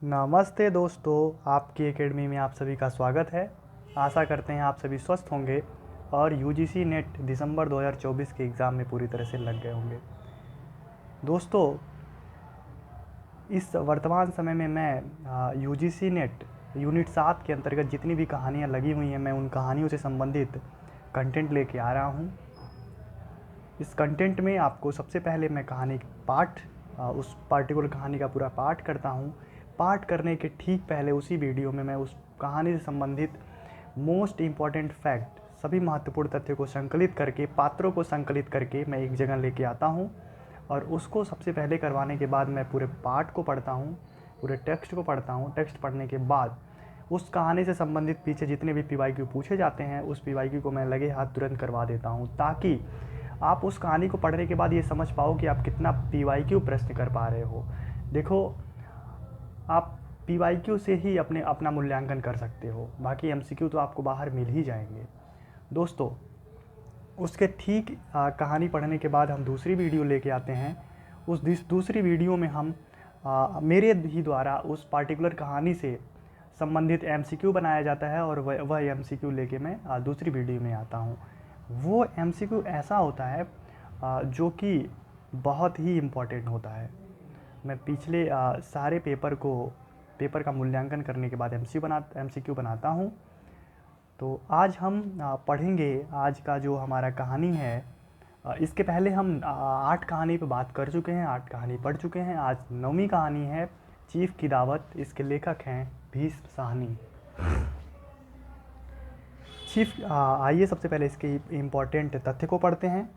नमस्ते दोस्तों, आपकी एकेडमी में आप सभी का स्वागत है। आशा करते हैं आप सभी स्वस्थ होंगे और यूजीसी नेट दिसंबर 2024 के एग्ज़ाम में पूरी तरह से लग गए होंगे। दोस्तों, इस वर्तमान समय में मैं यूजीसी नेट यूनिट 7 के अंतर्गत जितनी भी कहानियाँ लगी हुई हैं, मैं उन कहानियों से संबंधित कंटेंट लेके आ रहा हूँ। इस कंटेंट में आपको सबसे पहले मैं कहानी पाठ उस पार्टिकुलर कहानी का पूरा पाठ करता हूँ। पाठ करने के ठीक पहले उसी वीडियो में मैं उस कहानी से संबंधित मोस्ट इम्पॉर्टेंट फैक्ट, सभी महत्वपूर्ण तथ्यों को संकलित करके, पात्रों को संकलित करके मैं एक जगह लेके आता हूँ और उसको सबसे पहले करवाने के बाद मैं पूरे पाठ को पढ़ता हूँ, पूरे टेक्स्ट को पढ़ता हूँ। टेक्स्ट पढ़ने के बाद उस कहानी से संबंधित पीछे जितने भी पीवाईक्यू पूछे जाते हैं, उस पीवाईक्यू को मैं लगे हाथ तुरंत करवा देता हूँ, ताकि आप उस कहानी को पढ़ने के बाद ये समझ पाओ कि आप कितना पीवाईक्यू प्रश्न कर पा रहे हो। देखो, आप पीवाईक्यू से ही अपना मूल्यांकन कर सकते हो, बाकी एमसीक्यू तो आपको बाहर मिल ही जाएंगे। दोस्तों, उसके ठीक कहानी पढ़ने के बाद हम दूसरी वीडियो लेके आते हैं। उस दूसरी वीडियो में हम मेरे ही द्वारा उस पार्टिकुलर कहानी से संबंधित एमसीक्यू बनाया जाता है और वह एमसीक्यू लेके मैं दूसरी वीडियो में आता हूँ। वो एमसीक्यू ऐसा होता है जो कि बहुत ही इम्पॉर्टेंट होता है। मैं पिछले सारे पेपर का मूल्यांकन करने के बाद एमसीक्यू बनाता हूँ। तो आज हम पढ़ेंगे आज का जो हमारा कहानी है। इसके पहले हम 8 कहानी पे बात कर चुके हैं, 8 कहानी पढ़ चुके हैं। आज 9वीं कहानी है चीफ की दावत। इसके लेखक हैं भीष्म साहनी। आइए सबसे पहले इसके इम्पॉर्टेंट तथ्य को पढ़ते हैं।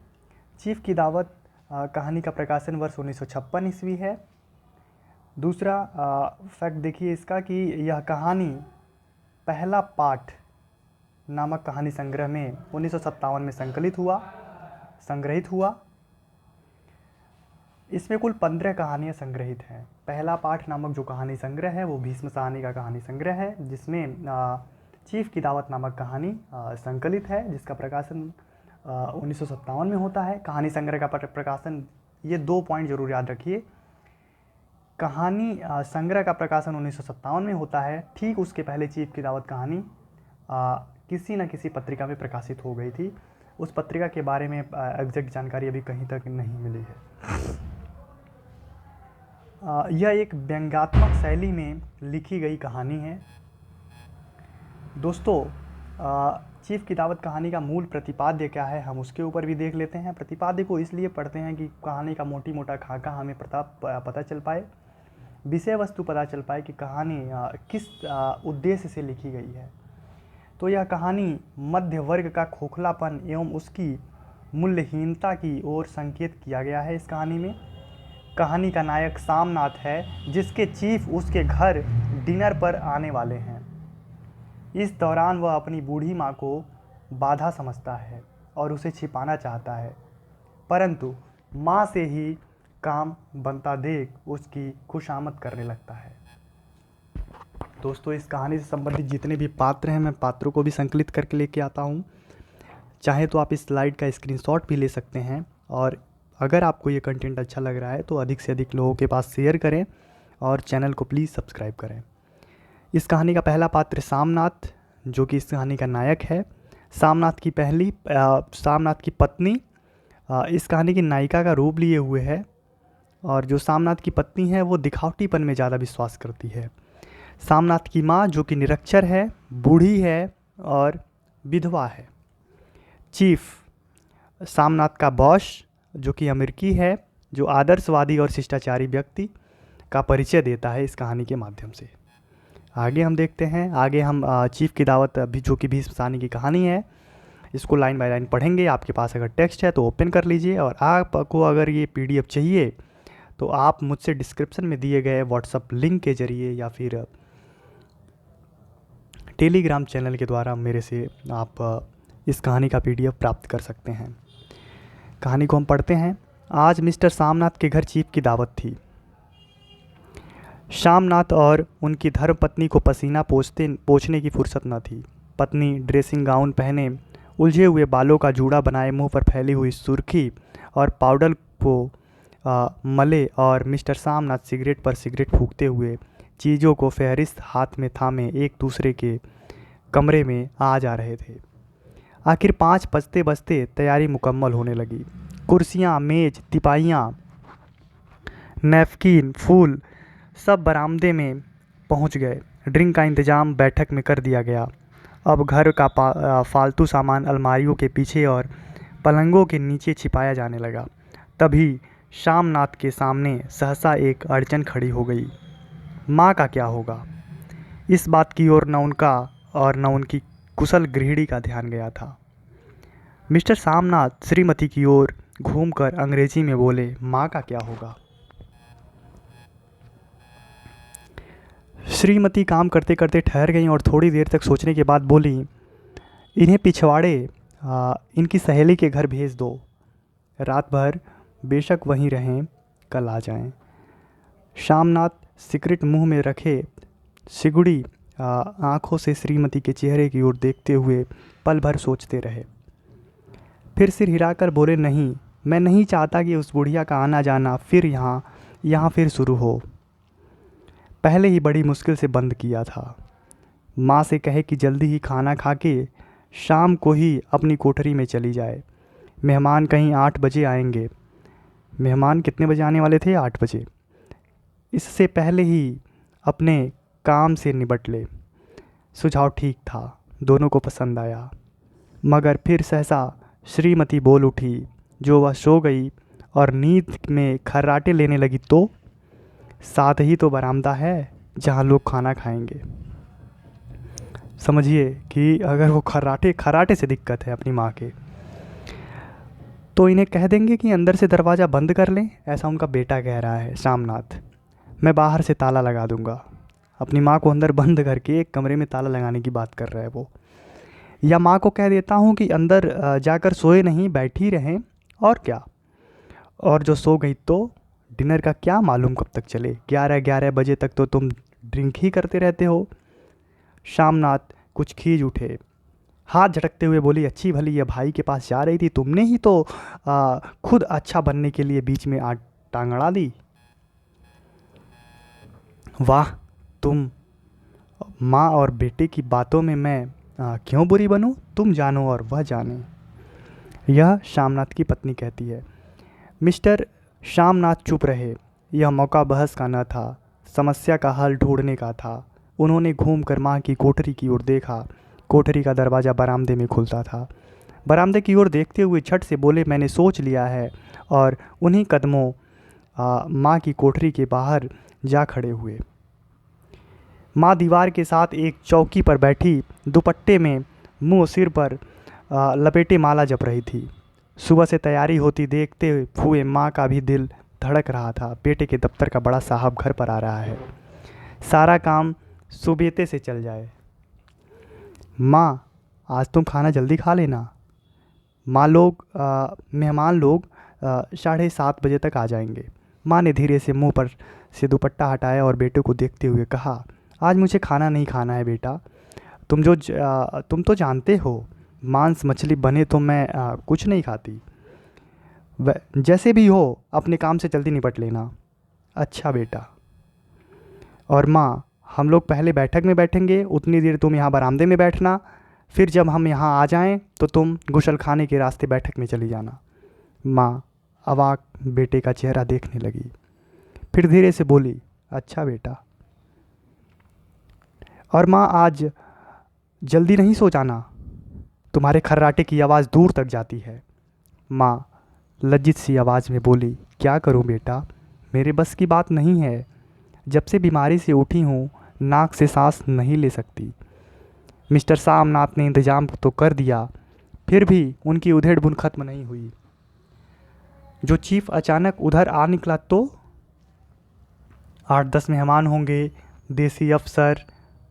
चीफ की दावत कहानी का प्रकाशन वर्ष 1956 ईस्वी है। दूसरा फैक्ट देखिए इसका कि यह कहानी पहला पाठ नामक कहानी संग्रह में 1957 में संग्रहित हुआ। इसमें कुल 15 कहानियाँ संग्रहित हैं। पहला पाठ नामक जो कहानी संग्रह है वो भीष्म साहनी का कहानी संग्रह है, जिसमें चीफ की दावत नामक कहानी संकलित है, जिसका प्रकाशन 1957 में होता है। कहानी संग्रह का प्रकाशन, ये 2 पॉइंट जरूर याद रखिए। कहानी संग्रह का प्रकाशन 1957 में होता है। ठीक उसके पहले चीफ की दावत कहानी किसी न किसी पत्रिका में प्रकाशित हो गई थी। उस पत्रिका के बारे में एग्जैक्ट जानकारी अभी कहीं तक नहीं मिली है। यह एक व्यंग्यात्मक शैली में लिखी गई कहानी है। दोस्तों, चीफ की दावत कहानी का मूल प्रतिपाद्य क्या है, हम उसके ऊपर भी देख लेते हैं। प्रतिपाद्य को इसलिए पढ़ते हैं कि कहानी का मोटी मोटा खाका हमें पता चल पाए, विषय वस्तु पता चल पाए कि कहानी किस उद्देश्य से लिखी गई है। तो यह कहानी मध्य वर्ग का खोखलापन एवं उसकी मूल्यहीनता की ओर संकेत किया गया है। इस कहानी में कहानी का नायक सामनाथ है, जिसके चीफ उसके घर डिनर पर आने वाले हैं। इस दौरान वह अपनी बूढ़ी माँ को बाधा समझता है और उसे छिपाना चाहता है, परंतु माँ से ही काम बनता देख उसकी खुशामद करने लगता है। दोस्तों, इस कहानी से संबंधित जितने भी पात्र हैं, मैं पात्रों को भी संकलित करके लेके आता हूँ। चाहे तो आप इस स्लाइड का स्क्रीनशॉट भी ले सकते हैं, और अगर आपको ये कंटेंट अच्छा लग रहा है तो अधिक से अधिक लोगों के पास शेयर करें और चैनल को प्लीज़ सब्सक्राइब करें। इस कहानी का पहला पात्र सामनाथ, जो कि इस कहानी का नायक है। सामनाथ की पत्नी इस कहानी की नायिका का रूप लिए हुए है, और जो सामनाथ की पत्नी है वो दिखावटीपन में ज़्यादा विश्वास करती है। सामनाथ की माँ, जो कि निरक्षर है, बूढ़ी है और विधवा है। चीफ सामनाथ का बॉस, जो कि अमेरिकी है, जो आदर्शवादी और शिष्टाचारी व्यक्ति का परिचय देता है इस कहानी के माध्यम से। आगे हम देखते हैं। आगे हम चीफ की दावत जो कि भीष्म साहनी की कहानी है, इसको लाइन बाय लाइन पढ़ेंगे। आपके पास अगर टेक्स्ट है तो ओपन कर लीजिए, और आपको अगर ये पीडीएफ चाहिए तो आप मुझसे डिस्क्रिप्शन में दिए गए व्हाट्सएप लिंक के ज़रिए या फिर टेलीग्राम चैनल के द्वारा मेरे से आप इस कहानी का पीडीएफ प्राप्त कर सकते हैं। कहानी को हम पढ़ते हैं। आज मिस्टर सामनाथ के घर चीफ की दावत थी। शामनाथ और उनकी धर्मपत्नी को पसीना पोंछने की फुर्सत न थी। पत्नी ड्रेसिंग गाउन पहने, उलझे हुए बालों का जूड़ा बनाए, मुंह पर फैली हुई सुर्खी और पाउडर को मले, और मिस्टर सामनाथ सिगरेट पर सिगरेट फूंकते हुए चीज़ों को फहरिस्त हाथ में थामे एक दूसरे के कमरे में आ जा रहे थे। आखिर 5 बजते बजते तैयारी मुकम्मल होने लगी। कुर्सियाँ, मेज, तिपाइयाँ, नैपकिन, फूल सब बरामदे में पहुंच गए। ड्रिंक का इंतज़ाम बैठक में कर दिया गया। अब घर का फालतू सामान अलमारियों के पीछे और पलंगों के नीचे छिपाया जाने लगा। तभी श्यामनाथ के सामने सहसा एक अड़चन खड़ी हो गई। माँ का क्या होगा? इस बात की ओर न उनका और न उनकी कुशल गृहिणी का ध्यान गया था। मिस्टर श्यामनाथ श्रीमती की ओर घूमकर अंग्रेजी में बोले, माँ का क्या होगा? श्रीमती काम करते करते ठहर गईं और थोड़ी देर तक सोचने के बाद बोली, इन्हें पिछवाड़े इनकी सहेली के घर भेज दो। रात भर बेशक वहीं रहें, कल आ जाएं। श्यामनाथ सिगरेट मुंह में रखे सिगुड़ी आँखों से श्रीमती के चेहरे की ओर देखते हुए पल भर सोचते रहे। फिर सिर हिलाकर बोले, नहीं, मैं नहीं चाहता कि उस बुढ़िया का आना जाना फिर यहाँ फिर शुरू हो। पहले ही बड़ी मुश्किल से बंद किया था। माँ से कहे कि जल्दी ही खाना खा के शाम को ही अपनी कोठरी में चली जाए। मेहमान कहीं 8 बजे आएंगे। मेहमान कितने बजे आने वाले थे? 8 बजे। इससे पहले ही अपने काम से निपट ले। सुझाव ठीक था, दोनों को पसंद आया। मगर फिर सहसा श्रीमती बोल उठी, जो वह सो गई और नींद में खर्राटे लेने लगी तो साथ ही तो बरामदा है जहाँ लोग खाना खाएंगे। समझिए कि अगर वो खर्राटे से दिक्कत है अपनी माँ के, तो इन्हें कह देंगे कि अंदर से दरवाज़ा बंद कर लें। ऐसा उनका बेटा कह रहा है श्यामनाथ। मैं बाहर से ताला लगा दूंगा। अपनी माँ को अंदर बंद करके एक कमरे में ताला लगाने की बात कर रहा है वो। या माँ को कह देता हूँ कि अंदर जाकर सोए नहीं, बैठी रहें, और क्या। और जो सो गई तो डिनर का क्या मालूम कब तक चले। 11 बजे तक तो तुम ड्रिंक ही करते रहते हो। श्यामनाथ कुछ खींच उठे, हाथ झटकते हुए बोली, अच्छी भली ये भाई के पास जा रही थी, तुमने ही तो खुद अच्छा बनने के लिए बीच में टांग अड़ा दी। वाह, तुम माँ और बेटे की बातों में मैं क्यों बुरी बनूं? तुम जानो और वह जाने। यह श्यामनाथ की पत्नी कहती है। मिस्टर श्यामनाथ चुप रहे। यह मौका बहस का न था, समस्या का हल ढूंढने का था। उन्होंने घूमकर माँ की कोठरी की ओर देखा। कोठरी का दरवाज़ा बरामदे में खुलता था। बरामदे की ओर देखते हुए झट से बोले, मैंने सोच लिया है, और उन्हीं कदमों माँ की कोठरी के बाहर जा खड़े हुए। माँ दीवार के साथ एक चौकी पर बैठी दुपट्टे में मुंह सिर पर लपेटे माला जप रही थी। सुबह से तैयारी होती देखते हुए माँ का भी दिल धड़क रहा था। बेटे के दफ्तर का बड़ा साहब घर पर आ रहा है, सारा काम सुबेते से चल जाए। माँ, आज तुम खाना जल्दी खा लेना। मेहमान लोग 7:30 बजे तक आ जाएंगे। माँ ने धीरे से मुंह पर से दुपट्टा हटाया और बेटे को देखते हुए कहा, आज मुझे खाना नहीं खाना है बेटा। तुम तो जानते हो, मांस मछली बने तो मैं कुछ नहीं खाती। जैसे भी हो अपने काम से जल्दी निपट लेना। अच्छा बेटा। और माँ, हम लोग पहले बैठक में बैठेंगे, उतनी देर तुम यहाँ बरामदे में बैठना। फिर जब हम यहाँ आ जाएं तो तुम गुसल खाने के रास्ते बैठक में चली जाना। माँ अवाक बेटे का चेहरा देखने लगी, फिर धीरे से बोली, अच्छा बेटा। और माँ, आज जल्दी नहीं सो जाना, तुम्हारे खर्राटे की आवाज़ दूर तक जाती है। माँ लज्जित सी आवाज़ में बोली, क्या करूँ बेटा, मेरे बस की बात नहीं है। जब से बीमारी से उठी हूँ नाक से सांस नहीं ले सकती। मिस्टर श्यामनाथ ने इंतज़ाम तो कर दिया, फिर भी उनकी उधेड़ बुन खत्म नहीं हुई। जो चीफ अचानक उधर आ निकला तो 8-10 मेहमान होंगे, देसी अफसर,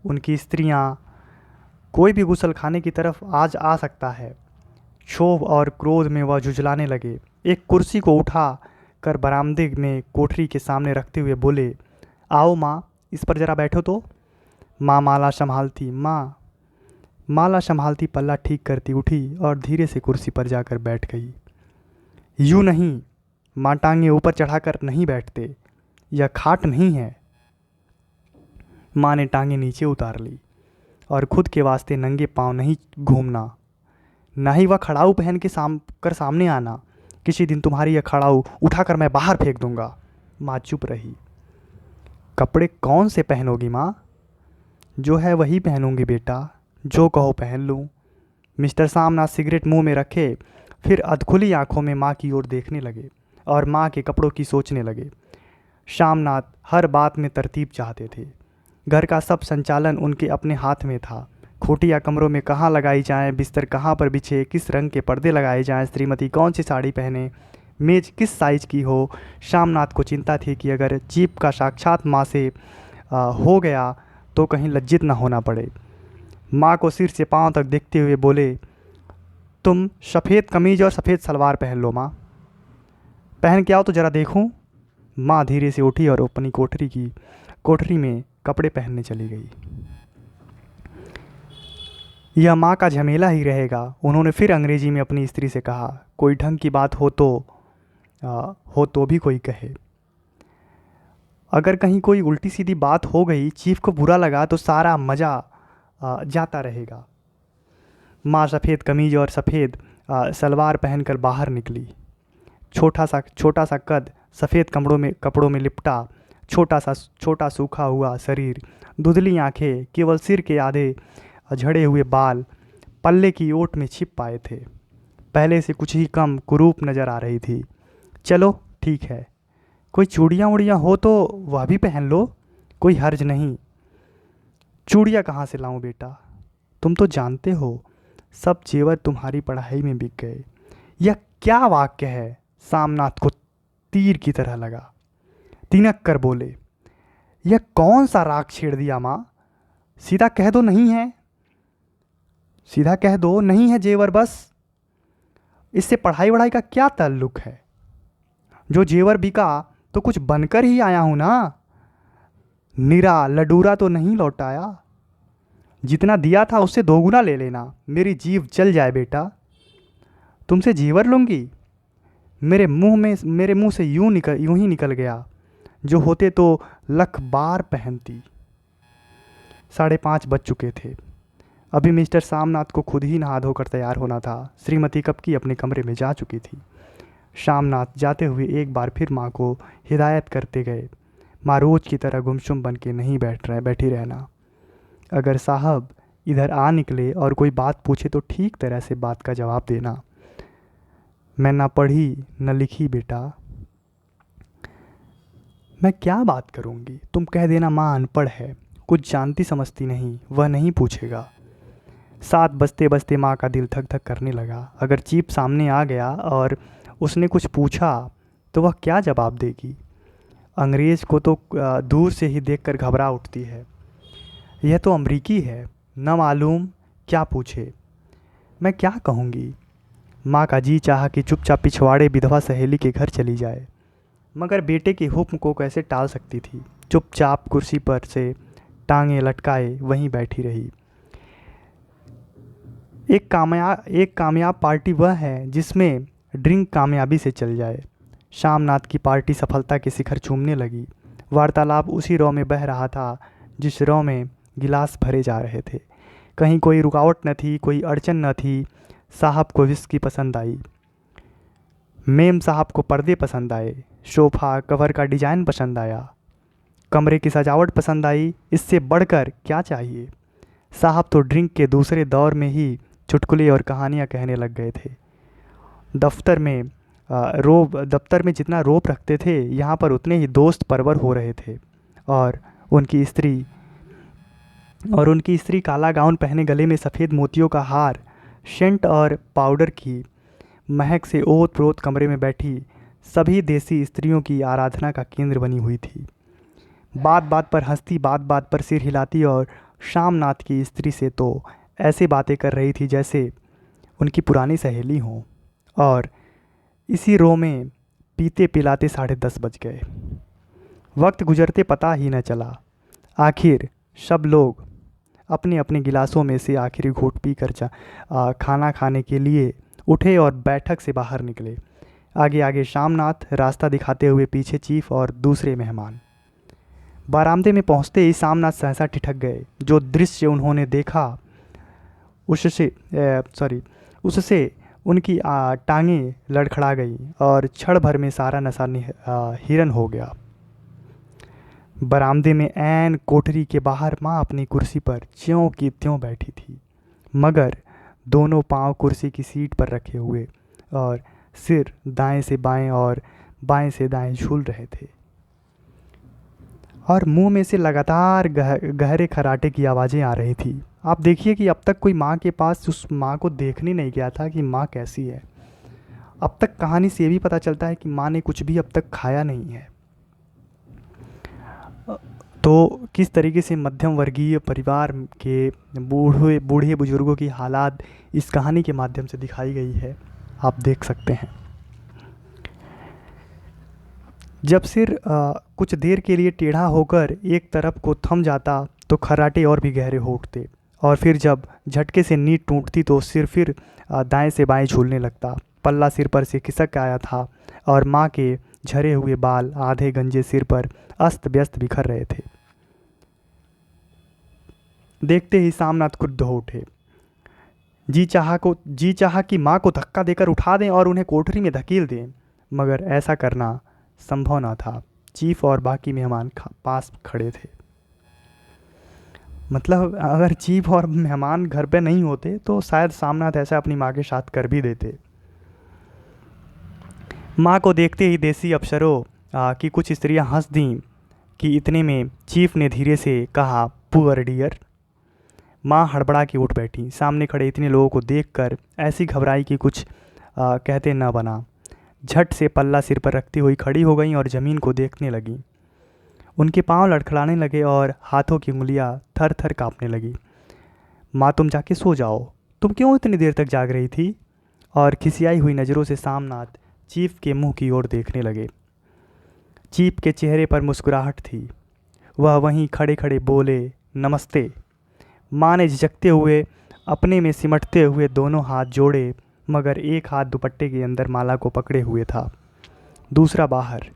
उनकी स्त्रियाँ, कोई भी गुसल खाने की तरफ आज आ सकता है। क्षोभ और क्रोध में वह झुंझलाने लगे। एक कुर्सी को उठा कर बरामदे में कोठरी के सामने रखते हुए बोले, आओ माँ, इस पर ज़रा बैठो तो। माँ माला संभालती पल्ला ठीक करती उठी और धीरे से कुर्सी पर जाकर बैठ गई। यूँ नहीं, माँ टांगे ऊपर चढ़ाकर नहीं बैठते, यह खाट नहीं है। माँ ने टांगें नीचे उतार ली और खुद के वास्ते नंगे पाँव नहीं घूमना, ना ही वह खड़ाऊ पहन के सामने आना। किसी दिन तुम्हारी यह खड़ाऊ उठाकर मैं बाहर फेंक दूंगा। माँ चुप रही। कपड़े कौन से पहनोगी माँ? जो है वही पहनूंगी बेटा, जो कहो पहन लूँ। मिस्टर सामनाथ सिगरेट मुंह में रखे फिर अधखुली आंखों में माँ की ओर देखने लगे और माँ के कपड़ों की सोचने लगे। शामनाथ हर बात में तरतीब चाहते थे। घर का सब संचालन उनके अपने हाथ में था। खूंटियाँ कमरों में कहाँ लगाई जाएं, बिस्तर कहाँ पर बिछे, किस रंग के पर्दे लगाए जाएं, श्रीमती कौन सी साड़ी पहने, मेज़ किस साइज की हो। शामनाथ को चिंता थी कि अगर चीफ का साक्षात माँ से हो गया तो कहीं लज्जित न होना पड़े। माँ को सिर से पाँव तक देखते हुए बोले, तुम सफ़ेद कमीज़ और सफ़ेद सलवार पहन लो माँ। पहन के आओ तो ज़रा देखूं। माँ धीरे से उठी और अपनी कोठरी में कपड़े पहनने चली गई। यह माँ का झमेला ही रहेगा, उन्होंने फिर अंग्रेजी में अपनी स्त्री से कहा। कोई ढंग की बात हो तो भी कोई कहे। अगर कहीं कोई उल्टी सीधी बात हो गई, चीफ को बुरा लगा तो सारा मज़ा जाता रहेगा। माँ सफ़ेद कमीज और सफ़ेद सलवार पहनकर बाहर निकली। छोटा सा कद, सफ़ेद कपड़ों में लिपटा छोटा सूखा हुआ शरीर, धुंधली आंखें, केवल सिर के आधे झड़े हुए बाल पल्ले की ओट में छिप पाए थे। पहले से कुछ ही कम कुरूप नज़र आ रही थी। चलो ठीक है, कोई चूड़ियाँ उड़ियाँ हो तो वह भी पहन लो, कोई हर्ज नहीं। चूड़ियाँ कहाँ से लाऊं बेटा? तुम तो जानते हो सब जेवर तुम्हारी पढ़ाई में बिक गए। यह क्या वाक्य है? सामनाथ को तीर की तरह लगा। तिनक कर बोले, यह कौन सा राग छेड़ दिया माँ? सीधा कह दो नहीं है। सीधा कह दो नहीं है जेवर, बस। इससे पढ़ाई वढ़ाई का क्या ताल्लुक है? जो जेवर बिका तो कुछ बनकर ही आया हूं ना, निरा लडूरा तो नहीं लौटाया। जितना दिया था उससे दोगुना ले लेना, मेरी जीभ जल जाए बेटा। तुमसे जेवर लूँगी? मेरे मुंह से यूं ही निकल गया। जो होते तो लख बार पहनती। 5:30 बज चुके थे। अभी मिस्टर सामनाथ को खुद ही नहा धोकर तैयार होना था। श्रीमती कब की अपने कमरे में जा चुकी थी। शामनाथ जाते हुए एक बार फिर माँ को हिदायत करते गए, माँ रोज़ की तरह गुमसुम बन के नहीं बैठी रहना। अगर साहब इधर आ निकले और कोई बात पूछे तो ठीक तरह से बात का जवाब देना। मैं ना पढ़ी न लिखी बेटा। मैं क्या बात करूँगी? तुम कह देना माँ अनपढ़ है, कुछ जानती समझती नहीं, वह नहीं पूछेगा। 7 बजते बजते माँ का दिल धक धक करने लगा। अगर चीफ सामने आ गया और उसने कुछ पूछा तो वह क्या जवाब देगी? अंग्रेज़ को तो दूर से ही देखकर घबरा उठती है। यह तो अमरीकी है, न मालूम क्या पूछे। मैं क्या कहूँगी? माँ का जी चाहा कि चुपचाप पिछवाड़े विधवा सहेली के घर चली जाए, मगर बेटे के हुक्म को कैसे टाल सकती थी। चुपचाप कुर्सी पर से टांगें लटकाए वहीं बैठी रही। एक कामयाब पार्टी वह है जिसमें ड्रिंक कामयाबी से चल जाए। शामनाथ की पार्टी सफलता के शिखर चूमने लगी। वार्तालाप उसी रौ में बह रहा था जिस रौ में गिलास भरे जा रहे थे। कहीं कोई रुकावट न थी, कोई अड़चन न थी। साहब को विस्की पसंद आई, मेम साहब को पर्दे पसंद आए, सोफ़ा कवर का डिज़ाइन पसंद आया, कमरे की सजावट पसंद आई। इससे बढ़कर क्या चाहिए? साहब तो ड्रिंक के दूसरे दौर में ही चुटकुले और कहानियाँ कहने लग गए थे। दफ्तर में जितना रोब रखते थे, यहाँ पर उतने ही दोस्त परवर हो रहे थे। और उनकी स्त्री काला गाउन पहने, गले में सफ़ेद मोतियों का हार, सेंट और पाउडर की महक से ओत प्रोत कमरे में बैठी सभी देसी स्त्रियों की आराधना का केंद्र बनी हुई थी। बात बात पर हंसती, बात बात पर सिर हिलाती और शामनाथ की स्त्री से तो ऐसे बातें कर रही थी जैसे उनकी पुरानी सहेली हों। और इसी रो में पीते पिलाते 10:30 बज गए। वक्त गुजरते पता ही न चला। आखिर सब लोग अपने अपने गिलासों में से आखिरी घूंट पीकर खाना खाने के लिए उठे और बैठक से बाहर निकले। आगे आगे शामनाथ, रास्ता दिखाते हुए पीछे चीफ और दूसरे मेहमान। बरामदे में पहुंचते ही सामनाथ सहसा ठिठक गए। जो दृश्य उन्होंने देखा उससे उनकी टांगें लड़खड़ा गई और क्षण भर में सारा नशा हिरन हो गया। बरामदे में ऐन कोठरी के बाहर माँ अपनी कुर्सी पर ज्यों की त्यों बैठी थी, मगर दोनों पांव कुर्सी की सीट पर रखे हुए और सिर दाएं से बाएं और बाएं से दाएं झूल रहे थे, और मुंह में से लगातार गहरे खराटे की आवाज़ें आ रही थी। आप देखिए कि अब तक कोई माँ के पास उस माँ को देखने नहीं गया था कि माँ कैसी है। अब तक कहानी से ये भी पता चलता है कि माँ ने कुछ भी अब तक खाया नहीं है। तो किस तरीके से मध्यम वर्गीय परिवार के बूढ़े बुजुर्गों की हालात इस कहानी के माध्यम से दिखाई गई है, आप देख सकते हैं। जब सिर कुछ देर के लिए टेढ़ा होकर एक तरफ को थम जाता तो खर्राटे और भी गहरे हो उठते, और फिर जब झटके से नींद टूटती तो सिर फिर दाएं से बाएं झूलने लगता। पल्ला सिर पर से खिसक आया था और माँ के झरे हुए बाल आधे गंजे सिर पर अस्त व्यस्त बिखर रहे थे। देखते ही सामनाथ क्रुद्ध हो उठे। जी चाहा कि माँ को धक्का देकर उठा दें और उन्हें कोठरी में धकेल दें, मगर ऐसा करना संभव न था। चीफ और बाकी मेहमान पास खड़े थे। मतलब अगर चीफ और मेहमान घर पे नहीं होते तो शायद सामनाथ ऐसा अपनी माँ के साथ कर भी देते। माँ को देखते ही देसी अफसरों की कुछ स्त्रियां हंस दीं कि इतने में चीफ ने धीरे से कहा, पुअर डियर। माँ हड़बड़ा के उठ बैठी। सामने खड़े इतने लोगों को देखकर ऐसी घबराई कि कुछ कहते न बना। झट से पल्ला सिर पर रखती हुई खड़ी हो गई और ज़मीन को देखने लगी। उनके पांव लड़खड़ाने लगे और हाथों की उंगलियां थर थर कांपने लगी। माँ, तुम जाके सो जाओ, तुम क्यों इतनी देर तक जाग रही थी? और खिसियाई हुई नज़रों से सामनाथ चीफ के मुंह की ओर देखने लगे। चीफ के चेहरे पर मुस्कुराहट थी। वह वहीं खड़े खड़े बोले, नमस्ते। माँ ने झिझकते हुए अपने में सिमटते हुए दोनों हाथ जोड़े, मगर एक हाथ दुपट्टे के अंदर माला को पकड़े हुए था, दूसरा बाहर।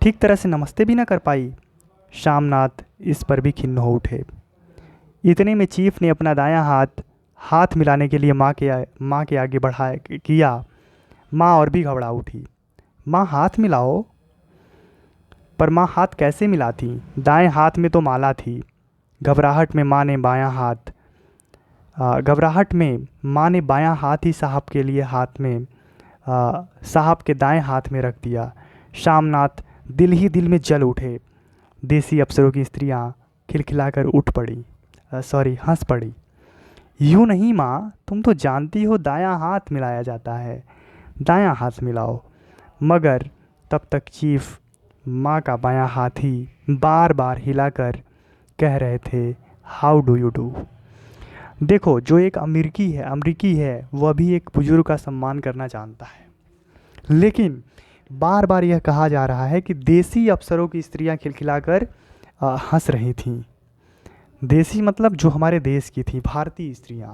ठीक तरह से नमस्ते भी न कर पाई। शामनाथ इस पर भी खिन्न हो उठे। इतने में चीफ ने अपना दायां हाथ मिलाने के लिए माँ के आगे बढ़ाया किया। माँ और भी घबरा उठी। माँ, हाथ मिलाओ। पर माँ हाथ कैसे मिलाती? दाएं हाथ में तो माला थी। घबराहट में माँ ने बायां हाथ ही साहब के लिए साहब के दाएं हाथ में रख दिया। शामनाथ दिल ही दिल में जल उठे। देसी अफसरों की स्त्रियां खिलखिलाकर हंस पड़ी। यूँ नहीं माँ, तुम तो जानती हो दायां हाथ मिलाया जाता है, दायां हाथ मिलाओ। मगर तब तक चीफ माँ का बायां हाथ ही बार बार हिलाकर कह रहे थे, हाउ डू यू डू। देखो, जो एक अमेरिकी है वह भी एक बुजुर्ग का सम्मान करना जानता है, लेकिन बार बार यह कहा जा रहा है कि देसी अफसरों की स्त्रियां खिलखिलाकर हंस रही थीं। देसी मतलब जो हमारे देश की थी, भारतीय स्त्रियां।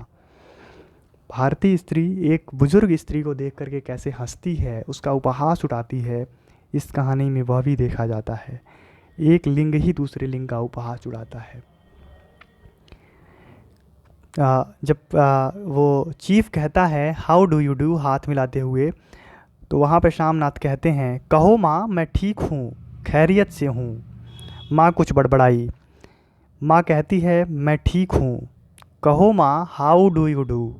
भारतीय स्त्री एक बुजुर्ग स्त्री को देख करके कैसे हंसती है, उसका उपहास उठाती है, इस कहानी में वह भी देखा जाता है। एक लिंग ही दूसरे लिंग का उपहास उड़ाता है। जब वो चीफ कहता है हाउ डू यू डू हाथ मिलाते हुए, तो वहाँ पे शामनाथ कहते हैं, कहो माँ, मैं ठीक हूँ, खैरियत से हूँ। माँ कुछ बड़बड़ाई। माँ कहती है, मैं ठीक हूँ। कहो माँ, हाउ डू यू डू।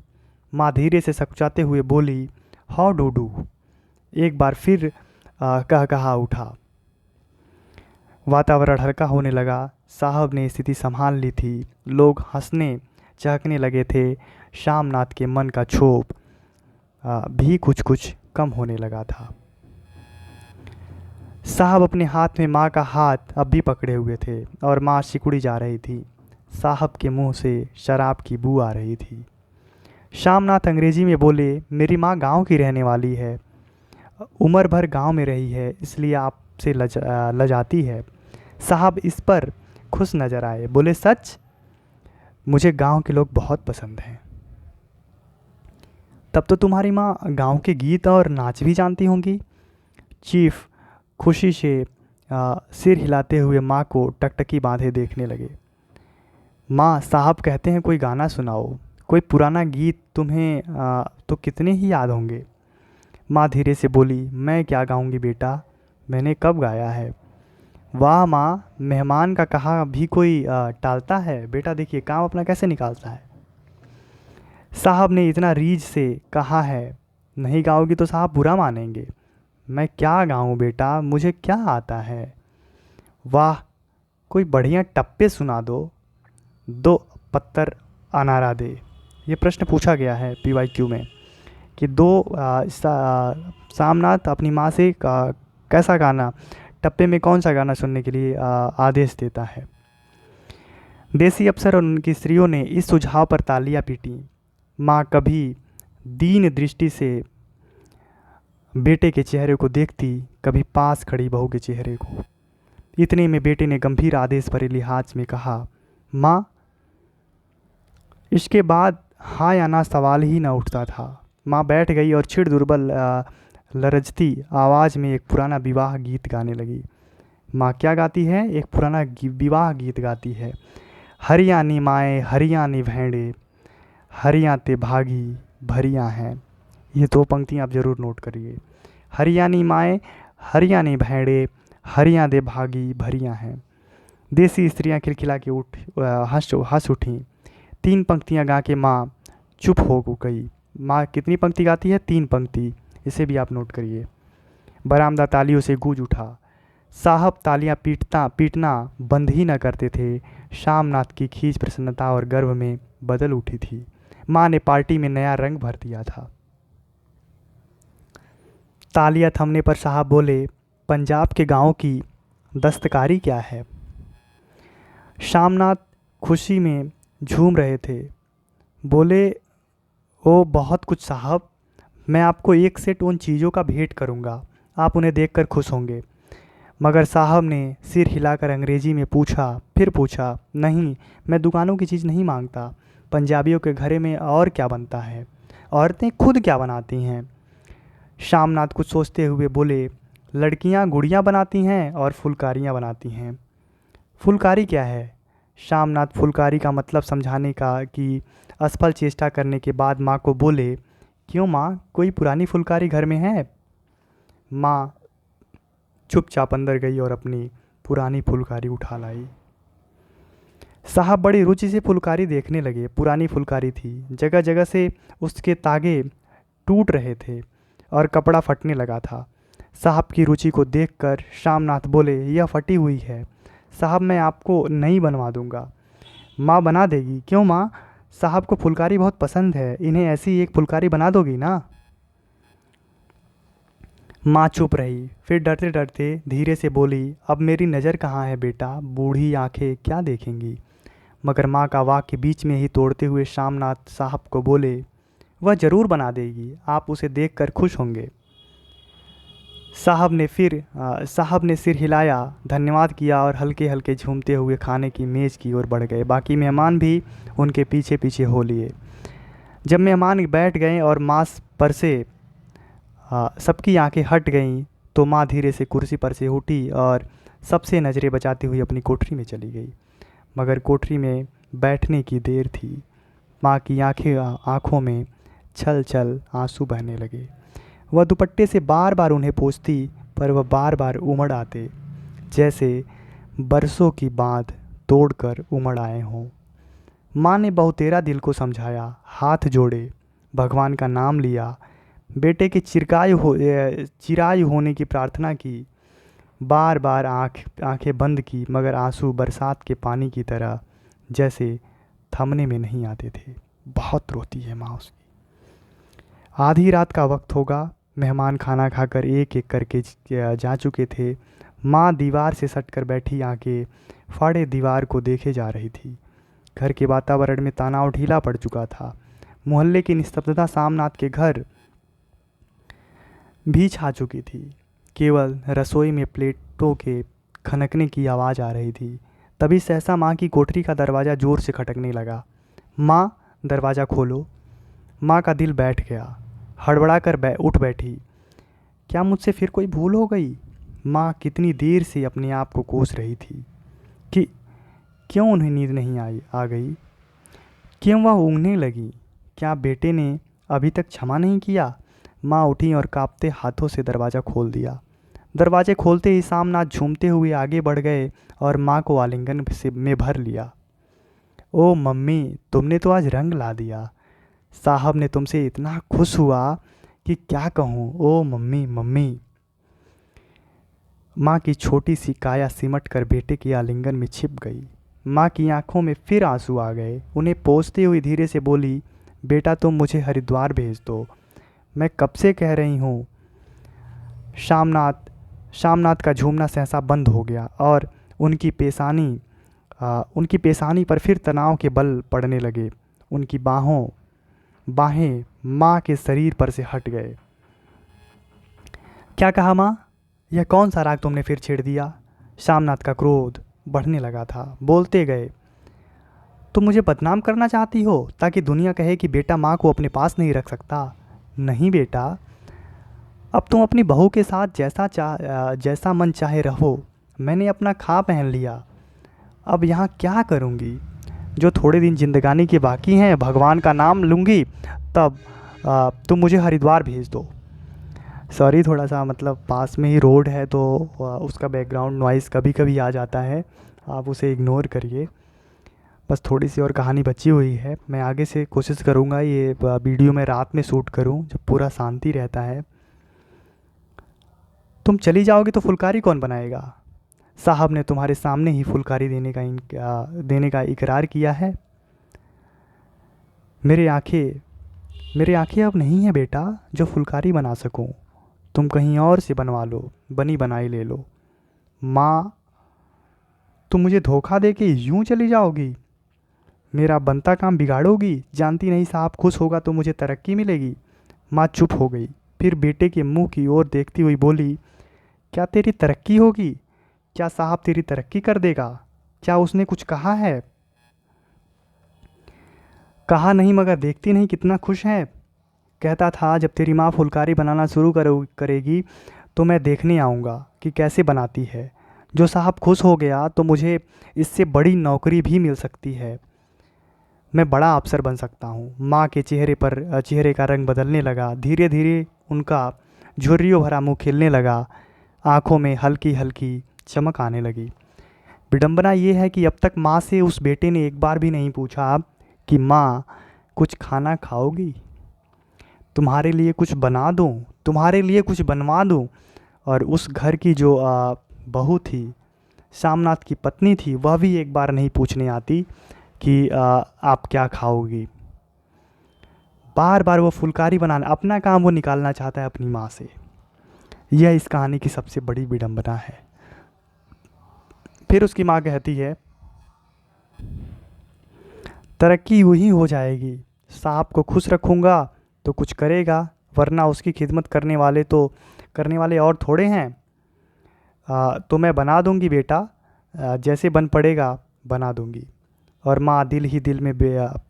माँ धीरे से सकुचाते हुए बोली, हाउ डू डू। एक बार फिर कहा उठा। वातावरण हल्का होने लगा। साहब ने स्थिति संभाल ली थी। लोग हंसने चहकने लगे थे। शामनाथ के मन का क्षोभ भी कुछ कम होने लगा था। साहब अपने हाथ में माँ का हाथ अब भी पकड़े हुए थे और माँ सिकुड़ी जा रही थी। साहब के मुंह से शराब की बू आ रही थी। शामनाथ अंग्रेजी में बोले, मेरी माँ गांव की रहने वाली है, उम्र भर गांव में रही है, इसलिए आपसे लजाती है। साहब इस पर खुश नज़र आए। बोले, सच? मुझे गांव के लोग बहुत पसंद हैं। तब तो तुम्हारी माँ गांव के गीत और नाच भी जानती होंगी। चीफ खुशी से सिर हिलाते हुए माँ को टकटकी बांधे देखने लगे। माँ, साहब कहते हैं कोई गाना सुनाओ, कोई पुराना गीत तुम्हें तो कितने ही याद होंगे। माँ धीरे से बोली, मैं क्या गाऊंगी बेटा, मैंने कब गाया है। वाह माँ, मेहमान का कहा भी कोई टालता है। बेटा देखिए काम अपना कैसे निकालता है। साहब ने इतना रीझ से कहा है, नहीं गाओगी तो साहब बुरा मानेंगे। मैं क्या गाऊं बेटा, मुझे क्या आता है। वाह, कोई बढ़िया टप्पे सुना दो, दो पत्तर अनारा दे। ये प्रश्न पूछा गया है PYQ में कि सामनाथ अपनी माँ से कैसा गाना, टप्पे में कौन सा गाना सुनने के लिए आदेश देता है। देसी अफसर और उनकी स्त्रियों ने इस सुझाव पर तालियां पीटी। माँ कभी दीन दृष्टि से बेटे के चेहरे को देखती, कभी पास खड़ी बहू के चेहरे को। इतने में बेटे ने गंभीर आदेश भरे लिहाज में कहा, माँ। इसके बाद हाँ या ना सवाल ही ना उठता था। माँ बैठ गई और छिड़ दुर्बल लरजती आवाज़ में एक पुराना विवाह गीत गाने लगी। माँ क्या गाती है, एक पुराना विवाह गीत गाती है। हरियाणी माए हरियाणी भेड़े, हरियाँ ते भागी भरियाँ हैं। ये दो पंक्तियाँ आप ज़रूर नोट करिए। हरियाणी माए हरियाणी भेड़े, हरियाँ दे भागी भरियाँ हैं। देसी स्त्रियाँ खिलखिला के हंस उठीं। 3 पंक्तियाँ गा के माँ चुप हो गई। माँ कितनी पंक्ति गाती है, 3 पंक्ति, इसे भी आप नोट करिए। बरामदा तालियों से गूंज उठा। साहब तालियां पीटना बंद ही न करते थे। शामनाथ की खींच प्रसन्नता और गर्व में बदल उठी थी। माँ ने पार्टी में नया रंग भर दिया था। तालियां थमने पर साहब बोले, पंजाब के गांवों की दस्तकारी क्या है। शामनाथ खुशी में झूम रहे थे। बोले, ओ बहुत कुछ साहब, मैं आपको एक सेट उन चीज़ों का भेंट करूंगा, आप उन्हें देखकर खुश होंगे। मगर साहब ने सिर हिलाकर अंग्रेजी में पूछा, फिर पूछा, नहीं, मैं दुकानों की चीज़ नहीं मांगता। पंजाबियों के घरे में और क्या बनता है, औरतें खुद क्या बनाती हैं। शामनाथ कुछ सोचते हुए बोले, लड़कियां गुड़ियां बनाती हैं और फुलकारियां बनाती हैं। फुलकारी क्या है। शामनाथ फुलकारी का मतलब समझाने का कि असफल चेष्टा करने के बाद माँ को बोले, क्यों माँ, कोई पुरानी फुलकारी घर में है। माँ चुपचाप अंदर गई और अपनी पुरानी फुलकारी उठा लाई। साहब बड़ी रुचि से फुलकारी देखने लगे। पुरानी फुलकारी थी, जगह जगह से उसके तागे टूट रहे थे और कपड़ा फटने लगा था। साहब की रुचि को देखकर शामनाथ बोले, यह फटी हुई है साहब, मैं आपको नई बनवा दूंगा। माँ बना देगी। क्यों माँ, साहब को फुलकारी बहुत पसंद है, इन्हें ऐसी एक फुलकारी बना दोगी ना। माँ चुप रही, फिर डरते डरते धीरे से बोली, अब मेरी नज़र कहाँ है बेटा, बूढ़ी आंखें क्या देखेंगी। मगर माँ का वाक्य बीच में ही तोड़ते हुए शामनाथ साहब को बोले, वह ज़रूर बना देगी, आप उसे देखकर खुश होंगे। साहब ने सिर हिलाया, धन्यवाद किया और हल्के हल्के झूमते हुए खाने की मेज़ की ओर बढ़ गए। बाकी मेहमान भी उनके पीछे पीछे हो लिए। जब मेहमान बैठ गए और माँ पर से सबकी आंखें हट गईं तो माँ धीरे से कुर्सी पर से उठी और सबसे नज़रें बचाती हुई अपनी कोठरी में चली गई। मगर कोठरी में बैठने की देर थी। माँ की आंखों में छल छल आंसू बहने लगे। वह दुपट्टे से बार बार उन्हें पोंछती, पर वह बार बार उमड़ आते, जैसे बरसों की बाँध तोड़कर उमड़ आए हों। माँ ने बहुतेरा दिल को समझाया, हाथ जोड़े, भगवान का नाम लिया, बेटे की चिरायु होने की प्रार्थना की, बार बार आंखें बंद की, मगर आंसू बरसात के पानी की तरह जैसे थमने में नहीं आते थे। बहुत रोती है माँ उसकी। आधी रात का वक्त होगा। मेहमान खाना खाकर एक एक करके जा चुके थे। माँ दीवार से सटकर बैठी आंखें फाड़े दीवार को देखे जा रही थी। घर के वातावरण में तनाव ढीला पड़ चुका था। मोहल्ले की निस्तब्धता सामनाथ के घर भी छा चुकी थी। केवल रसोई में प्लेटों के खनकने की आवाज़ आ रही थी। तभी सहसा माँ की कोठरी का दरवाज़ा ज़ोर से खटकने लगा। माँ, दरवाज़ा खोलो। माँ का दिल बैठ गया। हड़बड़ा कर उठ बैठी। क्या मुझसे फिर कोई भूल हो गई। माँ कितनी देर से अपने आप को कोस रही थी कि क्यों उन्हें नींद नहीं आ गई, क्यों वह ऊँघने लगी। क्या बेटे ने अभी तक क्षमा नहीं किया? माँ उठी और कांपते हाथों से दरवाज़ा खोल दिया। दरवाजे खोलते ही सामनाथ झूमते हुए आगे बढ़ गए और माँ को आलिंगन से में भर लिया। ओ मम्मी, तुमने तो आज रंग ला दिया। साहब ने तुमसे इतना खुश हुआ कि क्या कहूँ। ओ मम्मी मम्मी। माँ की छोटी सी काया सिमट कर बेटे के आलिंगन में छिप गई। माँ की आंखों में फिर आंसू आ गए। उन्हें पोंछते हुए धीरे से बोली, बेटा तुम मुझे हरिद्वार भेज दो, मैं कब से कह रही हूँ। शामनाथ का झूमना सहसा बंद हो गया और उनकी पेशानी पर फिर तनाव के बल पड़ने लगे। उनकी बाहें माँ के शरीर पर से हट गए। क्या कहा माँ? यह कौन सा राग तुमने फिर छेड़ दिया? शामनाथ का क्रोध बढ़ने लगा था। बोलते गए, तुम मुझे बदनाम करना चाहती हो ताकि दुनिया कहे कि बेटा माँ को अपने पास नहीं रख सकता। नहीं बेटा, अब तुम अपनी बहू के साथ जैसा मन चाहे रहो। मैंने अपना खा पहन लिया, अब यहाँ क्या करूँगी? जो थोड़े दिन जिंदगानी के बाकी हैं, भगवान का नाम लूँगी, तब तुम मुझे हरिद्वार भेज दो। सॉरी, थोड़ा सा मतलब पास में ही रोड है तो उसका बैकग्राउंड नॉइज़ कभी कभी आ जाता है, आप उसे इग्नोर करिए। बस थोड़ी सी और कहानी बची हुई है। मैं आगे से कोशिश करूँगा ये वीडियो मैं रात में शूट करूँ जब पूरा शांति रहता है। तुम चली जाओगी तो फुलकारी कौन बनाएगा? साहब ने तुम्हारे सामने ही फुलकारी देने का इकरार किया है। मेरे आंखें अब नहीं है बेटा जो फुलकारी बना सकूं। तुम कहीं और से बनवा लो, बनी बनाई ले लो। माँ, तुम मुझे धोखा दे के यूं चली जाओगी? मेरा बनता काम बिगाड़ोगी? जानती नहीं साहब खुश होगा तो मुझे तरक्की मिलेगी। माँ चुप हो गई, फिर बेटे के मुंह की ओर देखती हुई बोली, क्या तेरी तरक्की होगी? क्या साहब तेरी तरक्की कर देगा? क्या उसने कुछ कहा है? कहा नहीं, मगर देखती नहीं कितना खुश है। कहता था जब तेरी माँ फुलकारी बनाना शुरू करेगी तो मैं देखने आऊँगा कि कैसे बनाती है। जो साहब खुश हो गया तो मुझे इससे बड़ी नौकरी भी मिल सकती है। मैं बड़ा अफसर बन सकता हूँ। माँ के चेहरे का रंग बदलने लगा। धीरे धीरे उनका झुर्रियों भरा मुँह खिलने लगा। आँखों में हल्की हल्की चमक आने लगी। विडंबना ये है कि अब तक माँ से उस बेटे ने एक बार भी नहीं पूछा कि माँ, कुछ खाना खाओगी? तुम्हारे लिए कुछ बना दूँ, तुम्हारे लिए कुछ बनवा दूँ? और उस घर की जो बहू थी, शामनाथ की पत्नी थी, वह भी एक बार नहीं पूछने आती कि आप क्या खाओगी। बार बार वो फुलकारी बनाना, अपना काम वो निकालना चाहता है अपनी माँ से। यह इस कहानी की सबसे बड़ी विडंबना है। फिर उसकी माँ कहती है, तरक्की यूं ही हो जाएगी। साहब को खुश रखूँगा तो कुछ करेगा, वरना उसकी खिदमत करने वाले और थोड़े हैं। तो मैं बना दूंगी बेटा, जैसे बन पड़ेगा बना दूंगी। और माँ दिल ही दिल में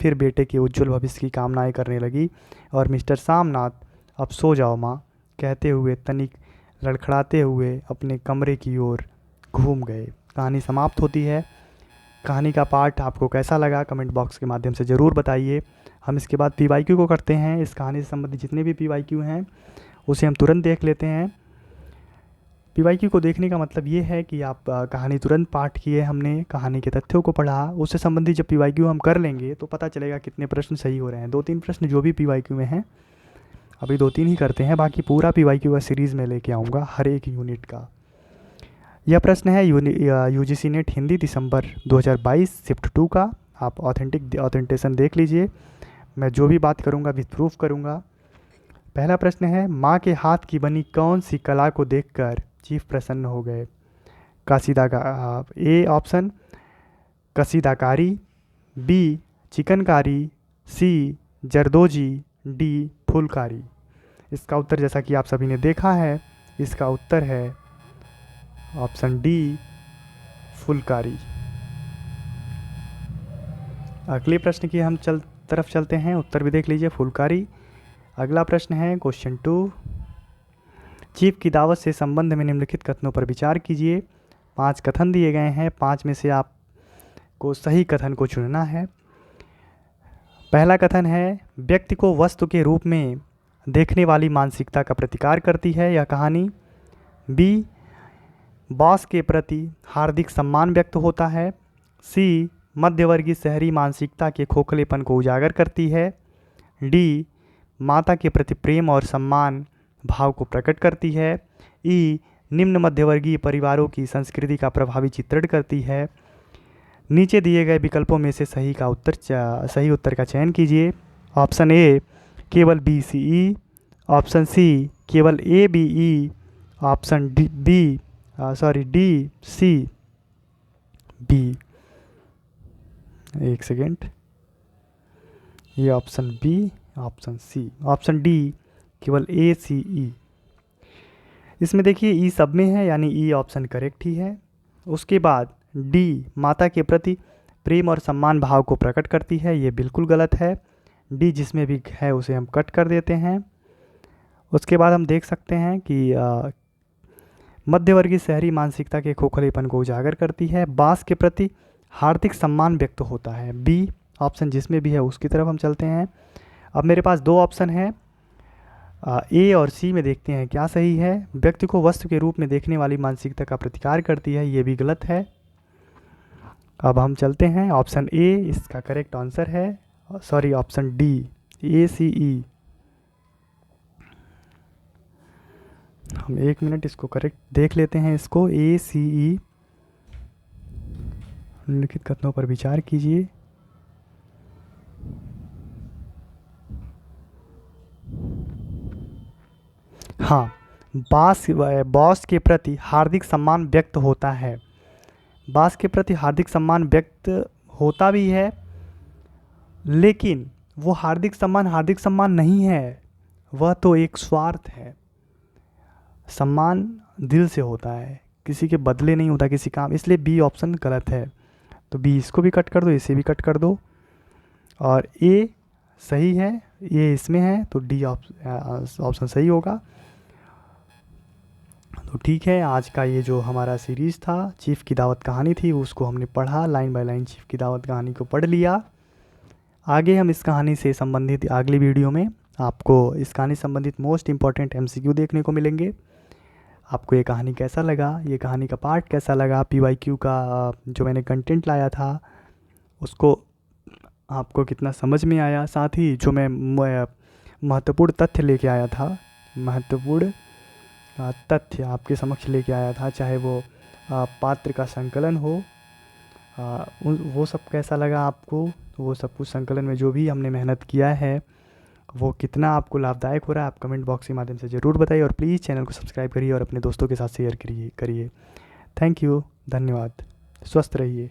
फिर बेटे के उज्जवल भविष्य की कामनाएं करने लगी। और मिस्टर सामनाथ, अब सो जाओ माँ, कहते हुए तनिक लड़खड़ाते हुए अपने कमरे की ओर घूम गए। कहानी समाप्त होती है। कहानी का पार्ट आपको कैसा लगा कमेंट बॉक्स के माध्यम से ज़रूर बताइए। हम इसके बाद PYQ को करते हैं। इस कहानी से संबंधित जितने भी PYQ हैं उसे हम तुरंत देख लेते हैं। PYQ को देखने का मतलब ये है कि आप कहानी तुरंत पाठ किए, हमने कहानी के तथ्यों को पढ़ा, उससे संबंधित जब PYQ हम कर लेंगे तो पता चलेगा कितने प्रश्न सही हो रहे हैं। 2-3 प्रश्न जो भी PYQ में हैं, अभी 2-3 ही करते हैं, बाकी पूरा PYQ का सीरीज़ में लेके आऊँगा हर एक यूनिट का। यह प्रश्न है UGC नेट हिंदी दिसंबर 2022 शिफ्ट 2 का। आप ऑथेंटेशन देख लीजिए। मैं जो भी बात करूँगा विथ प्रूफ करूँगा। पहला प्रश्न है, माँ के हाथ की बनी कौन सी कला को देखकर चीफ प्रसन्न हो गए? ए ऑप्शन कसीदाकारी, B chikankari, C zardozi, D phulkari. इसका उत्तर जैसा कि आप सभी ने देखा है, इसका उत्तर है ऑप्शन डी फुलकारी। अगले प्रश्न की हम तरफ चलते हैं। उत्तर भी देख लीजिए, फुलकारी। अगला प्रश्न है क्वेश्चन 2, चीफ की दावत से संबंध में निम्नलिखित कथनों पर विचार कीजिए। 5 कथन दिए गए हैं, 5 में से आपको सही कथन को चुनना है। पहला कथन है, व्यक्ति को वस्तु के रूप में देखने वाली मानसिकता का प्रतिकार करती है यह कहानी। बी, बॉस के प्रति हार्दिक सम्मान व्यक्त होता है। सी, मध्यवर्गीय शहरी मानसिकता के खोखलेपन को उजागर करती है। डी, माता के प्रति प्रेम और सम्मान भाव को प्रकट करती है। ई, निम्न मध्यवर्गीय परिवारों की संस्कृति का प्रभावी चित्रण करती है। नीचे दिए गए विकल्पों में से सही उत्तर का चयन कीजिए। ऑप्शन ए केवल बी सी ई, ऑप्शन सी केवल A B E, option D C B. एक सेकेंड, ये option B, option C, option D केवल ए सी ई। इसमें देखिए ई सब में है, यानी ई ऑप्शन करेक्ट ही है। उसके बाद डी, माता के प्रति प्रेम और सम्मान भाव को प्रकट करती है, ये बिल्कुल गलत है। डी जिसमें भी है उसे हम कट कर देते हैं। उसके बाद हम देख सकते हैं कि मध्यवर्गीय शहरी मानसिकता के खोखलेपन को उजागर करती है। बास के प्रति हार्दिक सम्मान व्यक्त होता है, बी ऑप्शन जिसमें भी है उसकी तरफ हम चलते हैं। अब मेरे पास 2 ऑप्शन है, ए और सी में देखते हैं क्या सही है। व्यक्ति को वस्तु के रूप में देखने वाली मानसिकता का प्रतिकार करती है, ये भी गलत है। अब हम चलते हैं, ऑप्शन ए इसका करेक्ट आंसर है, सॉरी ऑप्शन डी ए सी ई। हम 1 मिनट इसको करेक्ट देख लेते हैं, इसको ए सी ई। निम्नलिखित कथनों पर विचार कीजिए। हाँ, बॉस के प्रति हार्दिक सम्मान व्यक्त होता है। बॉस के प्रति हार्दिक सम्मान व्यक्त होता भी है, लेकिन वो हार्दिक सम्मान नहीं है, वह तो एक स्वार्थ है। सम्मान दिल से होता है, किसी के बदले नहीं होता किसी काम, इसलिए बी ऑप्शन गलत है। तो बी इसको भी कट कर दो, इसे भी कट कर दो, और ए सही है, ये इसमें है, तो डी ऑप्शन सही होगा। तो ठीक है, आज का ये जो हमारा सीरीज़ था, चीफ़ की दावत कहानी थी, उसको हमने पढ़ा, लाइन बाय लाइन चीफ़ की दावत कहानी को पढ़ लिया। आगे हम इस कहानी से संबंधित अगली वीडियो में आपको इस कहानी संबंधित मोस्ट इम्पॉर्टेंट MCQ देखने को मिलेंगे। आपको ये कहानी कैसा लगा, ये कहानी का पार्ट कैसा लगा, PYQ का जो मैंने कंटेंट लाया था उसको आपको कितना समझ में आया, साथ ही जो मैं महत्वपूर्ण तथ्य लेके आया था, महत्वपूर्ण तथ्य आपके समक्ष लेके आया था, चाहे वो पात्र का संकलन हो, वो सब कैसा लगा आपको, वो सब कुछ संकलन में जो भी हमने मेहनत किया है वो कितना आपको लाभदायक हो रहा है, आप कमेंट बॉक्स के माध्यम से ज़रूर बताइए, और प्लीज़ चैनल को सब्सक्राइब करिए और अपने दोस्तों के साथ शेयर करिए। थैंक यू, धन्यवाद, स्वस्थ रहिए।